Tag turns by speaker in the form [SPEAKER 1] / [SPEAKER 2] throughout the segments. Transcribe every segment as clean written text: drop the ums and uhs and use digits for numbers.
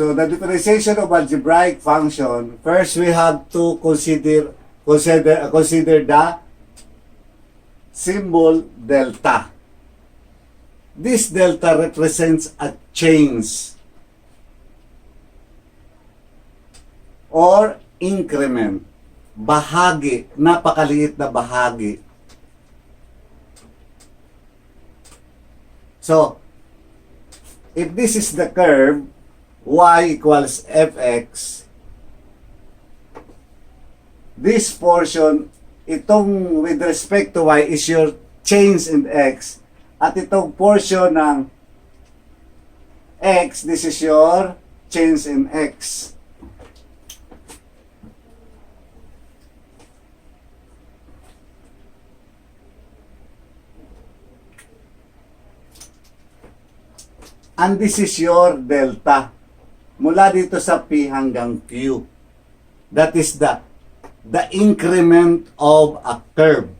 [SPEAKER 1] So the differentiation of algebraic function, first we have to consider the symbol delta. This delta represents a change or increment, bahagi, napakaliit na bahagi. So, if this is the curve, y equals fx, this portion, itong with respect to y is your change in x, at itong portion ng x, this is your change in x. And this is your delta. Mula dito sa P hanggang Q. That is the increment of a curve.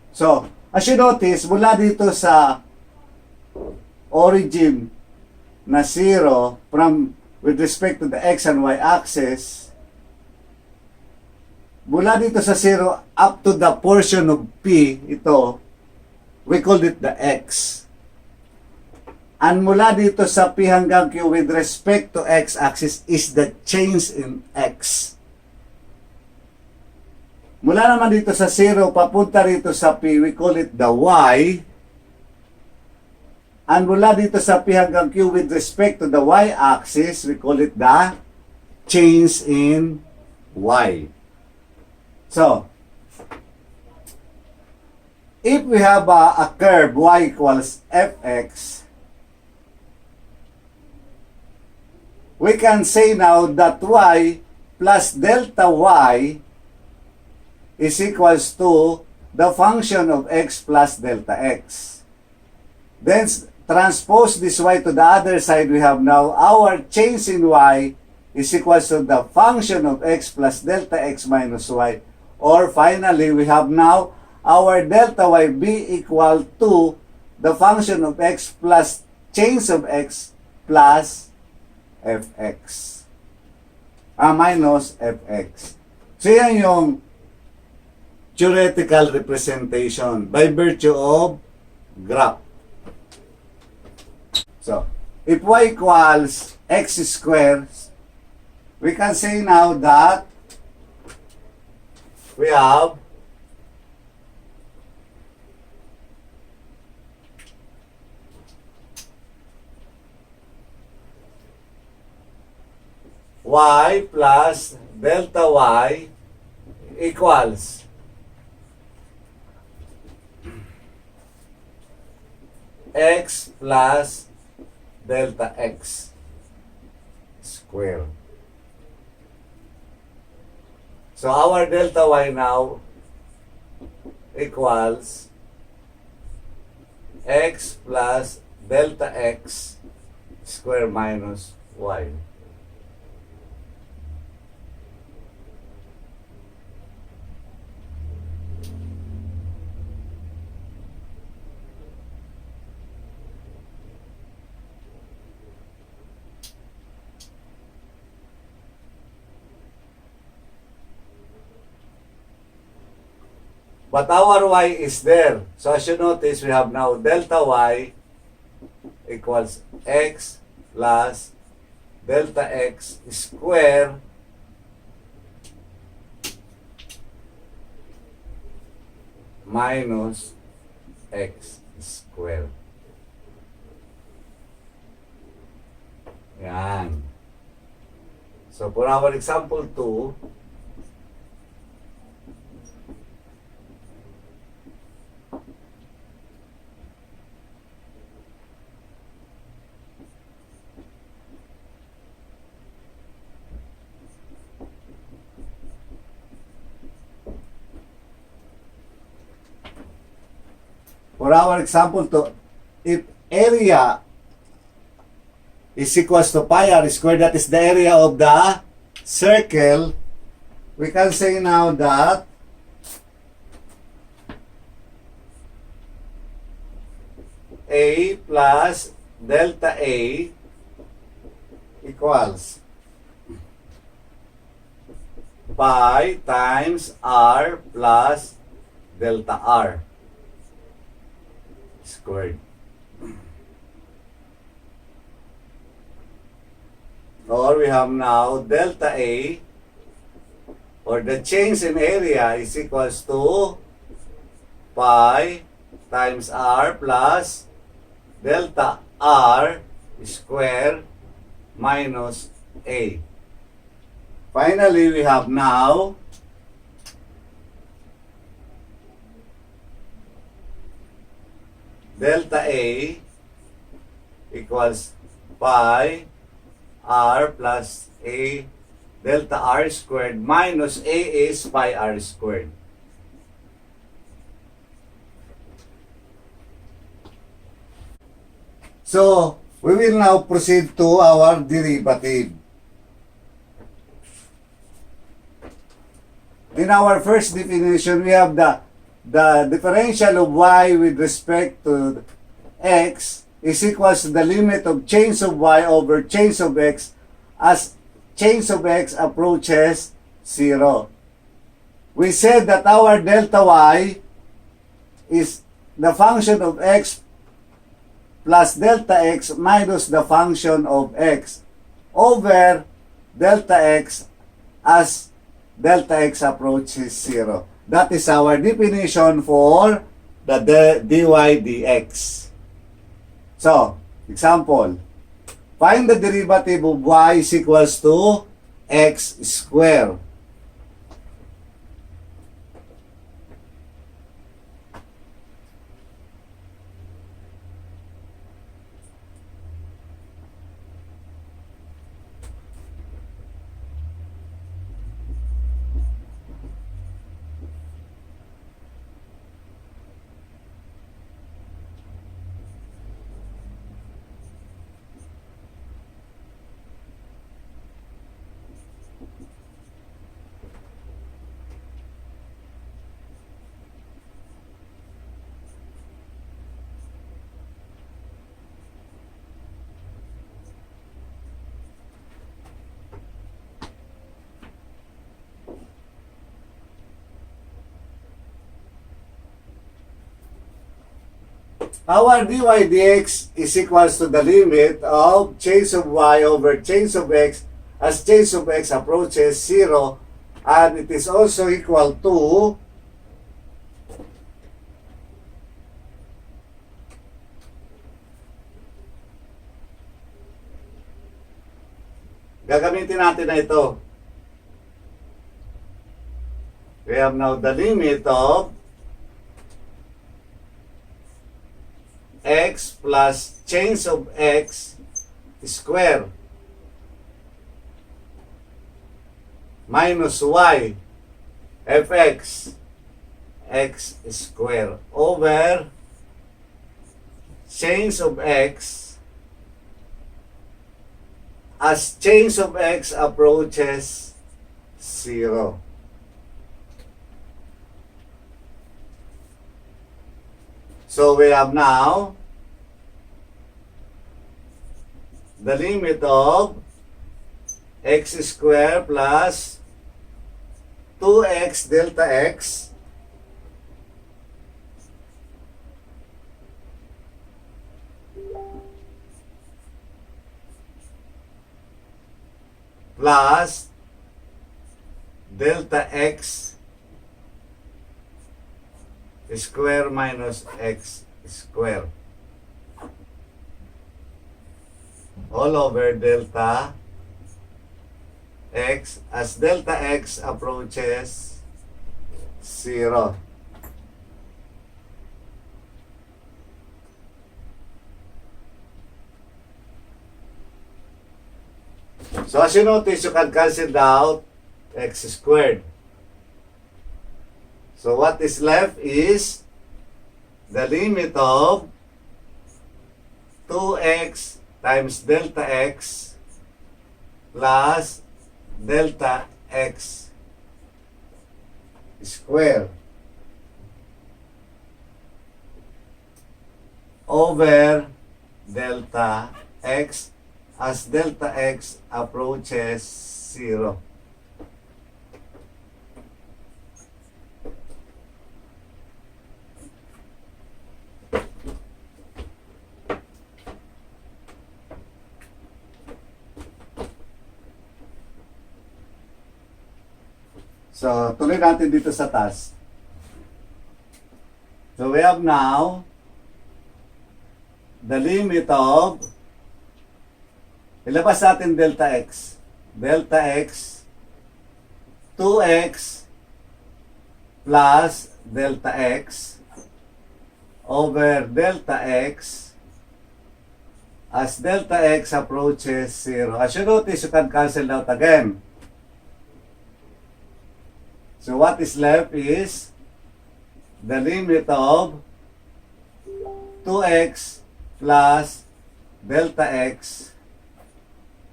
[SPEAKER 1] So, as you notice, mula dito sa origin na 0 from with respect to the x and y axis, mula dito sa 0 up to the portion of P, ito, we call it the x. And mula dito sa P hanggang Q with respect to x-axis is the change in x. Mula naman dito sa 0, papunta rito sa P, we call it the y. And mula dito sa P hanggang Q with respect to the y-axis, we call it the change in y. So, if we have a curve y equals fx, we can say now that y plus delta y is equals to the function of x plus delta x. Then transpose this y to the other side, we have now our change in y is equals to the function of x plus delta x minus y. Or finally, we have now our delta y be equal to the function of x plus change of x plus fx. Minus fx. So yan yung theoretical representation by virtue of graph. So, if y equals x squared, we can say now that we have y plus delta y equals x plus delta x square. So our delta y now equals x plus delta x square minus y. But our y is there. So as you notice, we have now delta y equals x plus delta x square minus x square. Yan. So for our example 2, if area is equals to pi r squared, that is the area of the circle, we can say now that A plus delta A equals pi times r plus delta r squared. Or we have now delta A, or the change in area, is equals to pi times r plus delta r square minus A. Finally, we have now delta A equals pi r plus A delta r squared minus A is pi r squared. So, we will now proceed to our derivative. In our first definition, we have the differential of y with respect to x is equals to the limit of change of y over change of x as change of x approaches 0. We said that our delta y is the function of x plus delta x minus the function of x over delta x as delta x approaches 0. That is our definition for the dy dx. So, example, find the derivative of y is equals to x squared. Our dy dx is equals to the limit of change of y over change of x as change of x approaches 0, and it is also equal to gagamitin natin na ito. We have now the limit of x plus change of x square minus y fx x square over change of x as change of x approaches 0. So we have now the limit of x squared plus 2x delta x plus delta x square minus x square all over delta x as delta x approaches 0. So as you notice, you can cancel out x squared. So what is left is the limit of 2x times delta x plus delta x square over delta x as delta x approaches 0. So, tuloy natin dito sa task. So, we have now the limit of, ilabas natin delta x. Delta x, 2x plus delta x over delta x as delta x approaches 0. As you notice, you can cancel out again. So what is left is the limit of 2x plus delta x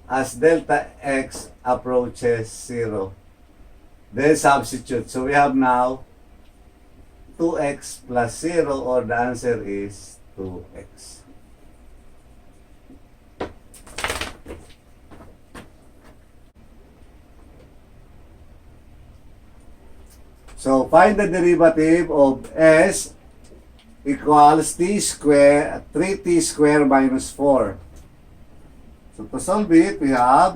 [SPEAKER 1] as delta x approaches 0. Then substitute. So we have now 2x plus 0, or the answer is 2x. So find the derivative of s equals t square, 3t square minus 4. So to solve it, we have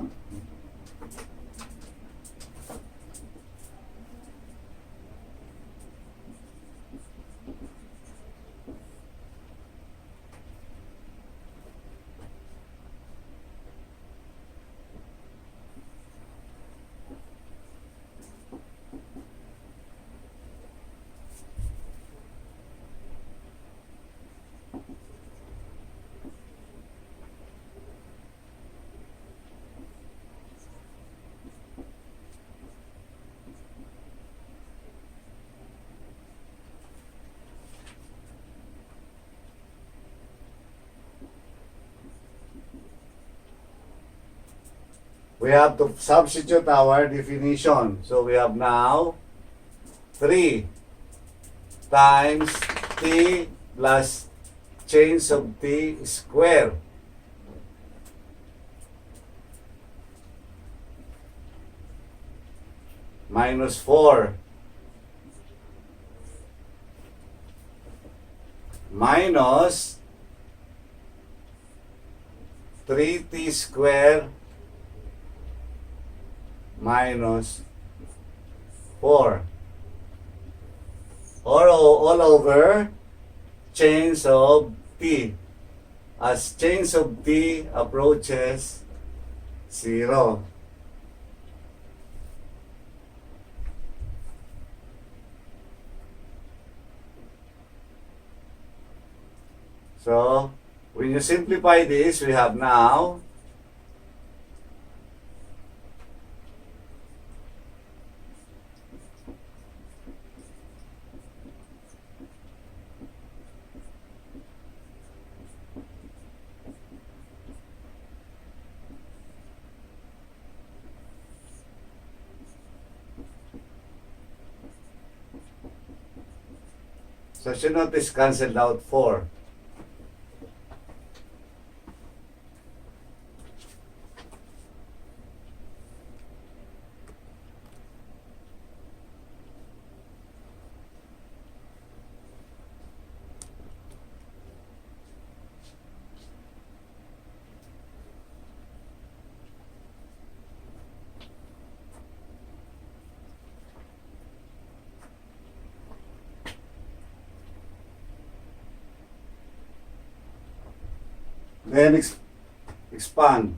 [SPEAKER 1] we have to substitute our definition. So we have now 3 times t plus change of t square minus 4 minus 3t square minus 4, or all over change of t as change of t approaches 0. So when you simplify this, we have now so you notice cancelled out 4. Then expand.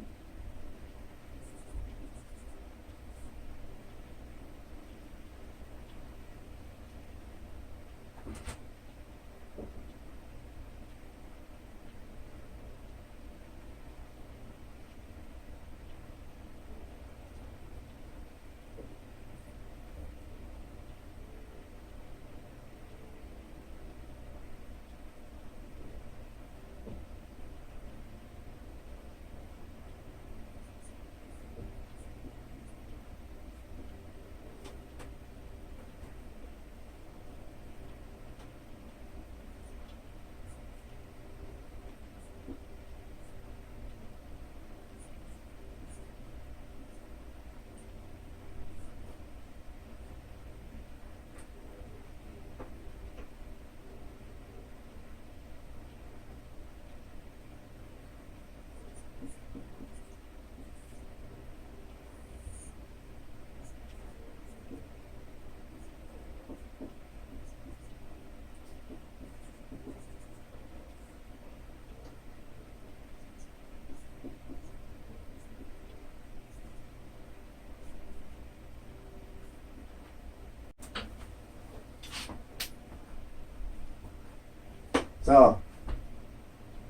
[SPEAKER 1] So,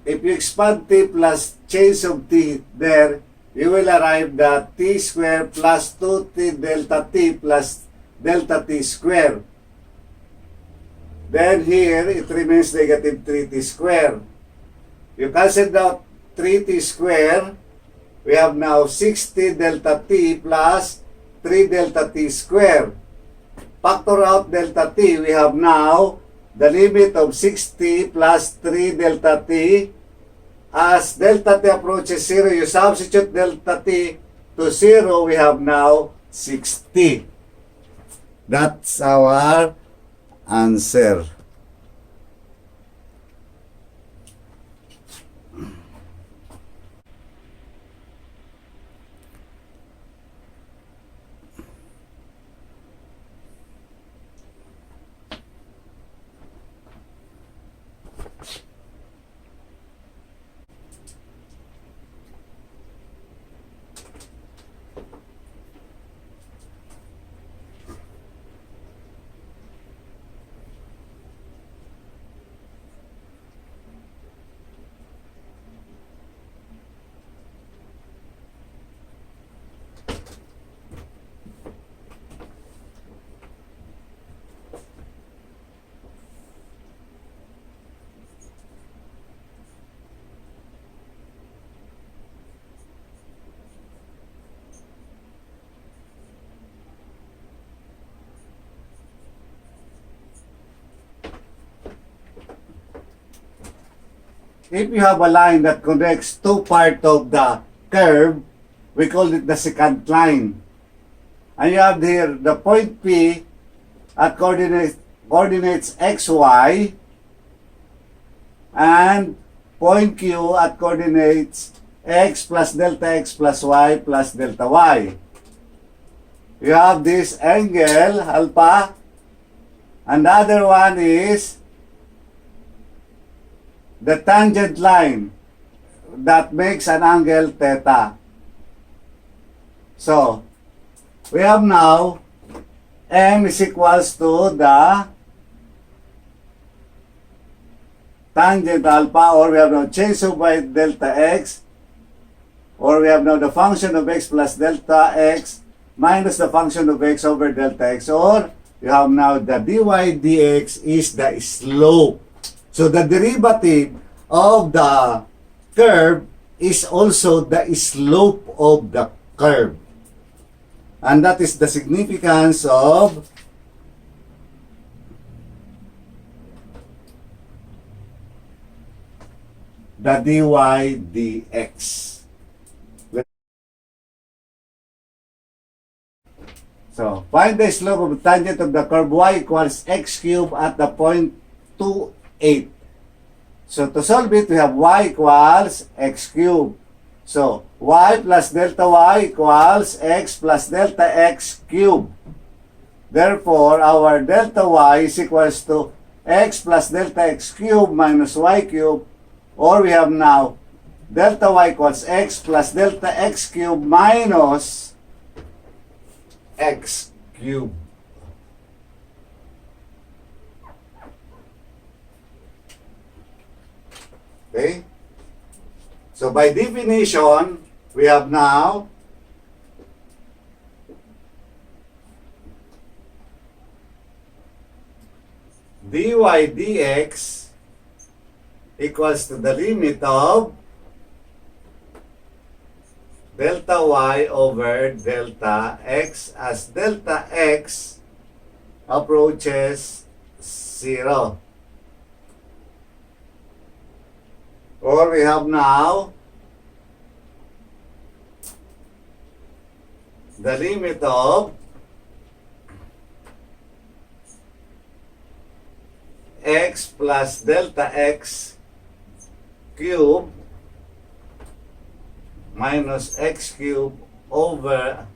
[SPEAKER 1] if you expand t plus change of t there, you will arrive at t squared plus 2t delta t plus delta t squared. Then here, it remains negative 3t squared. You cancel out 3t squared, we have now 6t delta t plus 3 delta t squared. Factor out delta t, we have now the limit of 6t plus 3 delta t. As delta t approaches 0, you substitute delta t to 0, we have now 6t. That's our answer. If you have a line that connects two parts of the curve, we call it the secant line. And you have here the point P at coordinates xy and point Q at coordinates x plus delta x plus y plus delta y. You have this angle alpha, and the other one is the tangent line that makes an angle theta. So, we have now m is equals to the tangent alpha, or we have now change of y delta x, or we have now the function of x plus delta x minus the function of x over delta x, or you have now the dy dx is the slope. So the derivative of the curve is also the slope of the curve. And that is the significance of the dy dx. So, find the slope of the tangent of the curve y equals x cubed at the point 2, 8. So, to solve it, we have y equals x cubed. So, y plus delta y equals x plus delta x cubed. Therefore, our delta y is equals to x plus delta x cubed minus y cubed, or we have now delta y equals x plus delta x cubed minus x cubed. Okay? So by definition, we have now dy dx equals to the limit of delta y over delta x as delta x approaches 0. Or we have now the limit of x plus delta x cube minus x cube over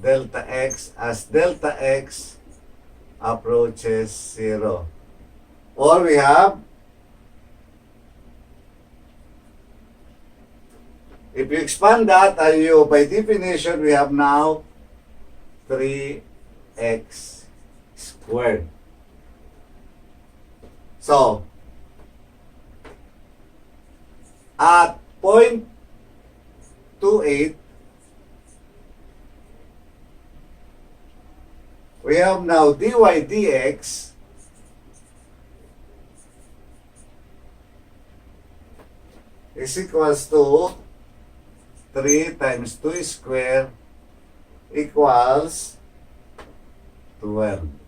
[SPEAKER 1] delta x as delta x approaches 0. Or we have, if you expand that, by definition, we have now 3x squared. So, at 0.28, we have now dy dx is equals to 3 times 2 square equals 12.